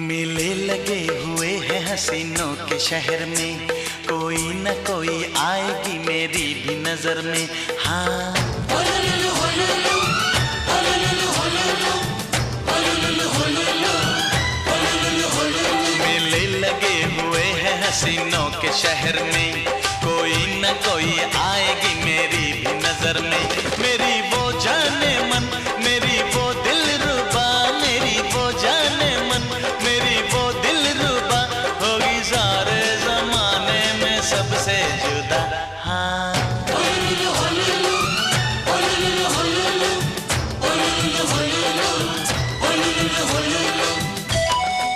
मेले लगे हुए हैं हसीनों के शहर में, कोई न कोई आएगी मेरी भी नजर में। हाँ मेले लगे हुए हैं हसीनों के शहर में, कोई न कोई आएगी